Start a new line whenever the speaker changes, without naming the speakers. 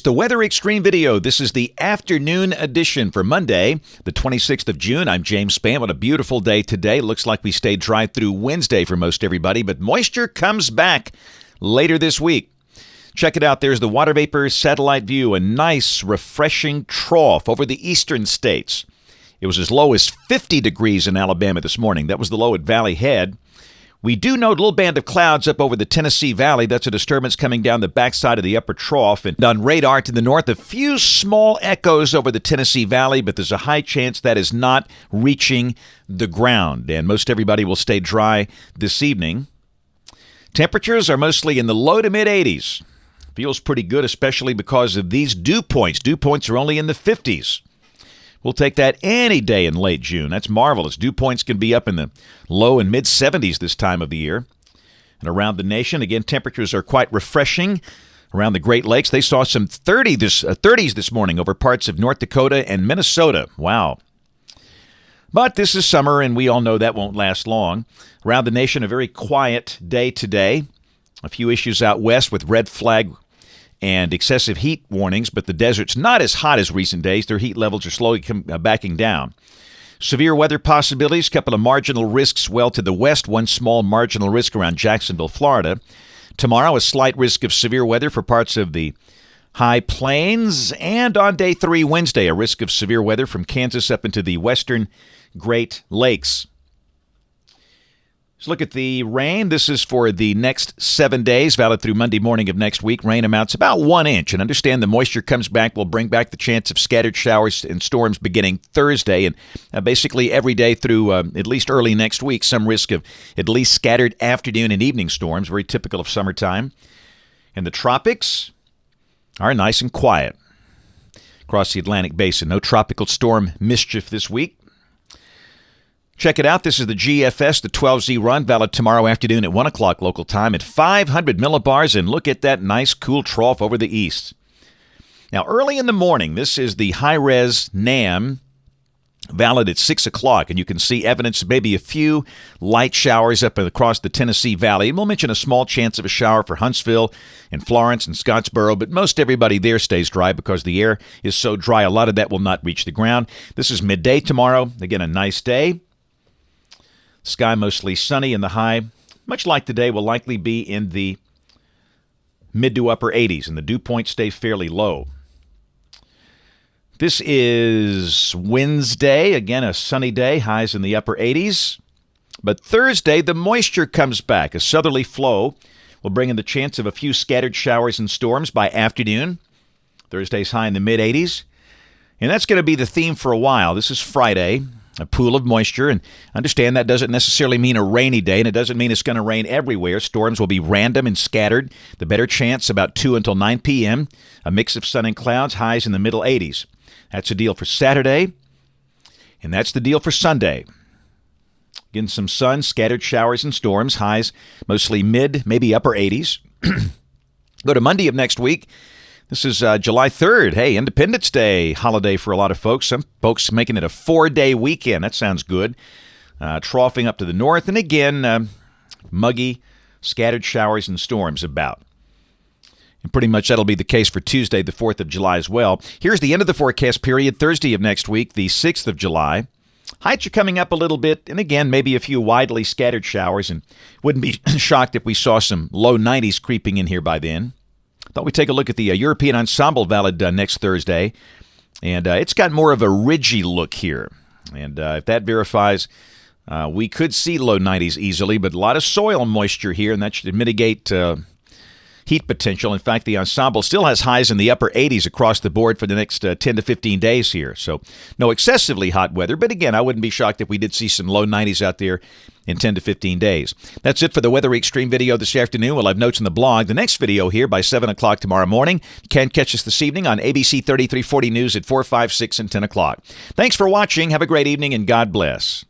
The Weather Extreme video. This is the afternoon edition for Monday, the 26th of June. I'm James Spann. What a beautiful day today. Looks like we stayed dry through Wednesday for most everybody, but moisture comes back later this week. Check it out. There's the water vapor satellite view, a nice, refreshing trough over the eastern states. It was as low as 50 degrees in Alabama this morning. That was the low at Valley Head. We do note a little band of clouds up over the Tennessee Valley. That's a disturbance coming down the backside of the upper trough. And on radar to the north, a few small echoes over the Tennessee Valley, but there's a high chance that is not reaching the ground. And most everybody will stay dry this evening. Temperatures are mostly in the low to mid-80s. Feels pretty good, especially because of these dew points. Dew points are only in the 50s. We'll take that any day in late June. That's marvelous. Dew points can be up in the low and mid-70s this time of the year. And around the nation, again, temperatures are quite refreshing. Around the Great Lakes, they saw some 30s this morning over parts of North Dakota and Minnesota. Wow. But this is summer, and we all know that won't last long. Around the nation, a very quiet day today. A few issues out west with red flag and excessive heat warnings, but the desert's not as hot as recent days. Their heat levels are slowly backing down. Severe weather possibilities, couple of marginal risks well to the west, one small marginal risk around Jacksonville, Florida. Tomorrow, a slight risk of severe weather for parts of the high plains, and on day 3, Wednesday, a risk of severe weather from Kansas up into the western Great Lakes. Let's look at the rain. This is for the next 7 days, valid through Monday morning of next week. Rain amounts about 1 inch. And understand the moisture comes back. Will bring back the chance of scattered showers and storms beginning Thursday. And basically every day through at least early next week, some risk of at least scattered afternoon and evening storms, very typical of summertime. And the tropics are nice and quiet across the Atlantic Basin. No tropical storm mischief this week. Check it out. This is the GFS, the 12Z run, valid tomorrow afternoon at 1 o'clock local time at 500 millibars. And look at that nice, cool trough over the east. Now, early in the morning, this is the high-res NAM, valid at 6 o'clock. And you can see evidence of maybe a few light showers up across the Tennessee Valley. And we'll mention a small chance of a shower for Huntsville and Florence and Scottsboro. But most everybody there stays dry because the air is so dry. A lot of that will not reach the ground. This is midday tomorrow. Again, a nice day. Sky mostly sunny, and the high, much like today, will likely be in the mid to upper 80s, and the dew points stay fairly low. This is Wednesday, again a sunny day, highs in the upper 80s. But Thursday, the moisture comes back. A southerly flow will bring in the chance of a few scattered showers and storms by afternoon. Thursday's high in the mid 80s. And that's going to be the theme for a while. This is Friday. A pool of moisture, and understand that doesn't necessarily mean a rainy day, and it doesn't mean it's going to rain everywhere. Storms will be random and scattered. The better chance about 2 until 9 p.m. A mix of sun and clouds, highs in the middle 80s. That's the deal for Saturday, and that's the deal for Sunday. Again, some sun, scattered showers and storms, highs mostly mid, maybe upper 80s. Go to Monday of next week. This is July 3rd. Hey, Independence Day holiday for a lot of folks. Some folks making it a 4-day weekend. That sounds good. Troughing up to the north. And again, muggy, scattered showers and storms about. And pretty much that'll be the case for Tuesday, the 4th of July as well. Here's the end of the forecast period, Thursday of next week, the 6th of July. Heights are coming up a little bit. And again, maybe a few widely scattered showers. And wouldn't be shocked if we saw some low 90s creeping in here by then. Thought we'd take a look at the European ensemble valid next Thursday. And it's got more of a ridgy look here. And if that verifies, we could see low 90s easily, but a lot of soil moisture here, and that should mitigate heat potential. In fact, the ensemble still has highs in the upper 80s across the board for the next 10 to 15 days here. So no excessively hot weather. But again, I wouldn't be shocked if we did see some low 90s out there in 10 to 15 days. That's it for the Weather Extreme video this afternoon. We'll have notes in the blog. The next video here by 7 o'clock tomorrow morning. You can catch us this evening on ABC 3340 News at 4, 5, 6, and 10 o'clock. Thanks for watching. Have a great evening, and God bless.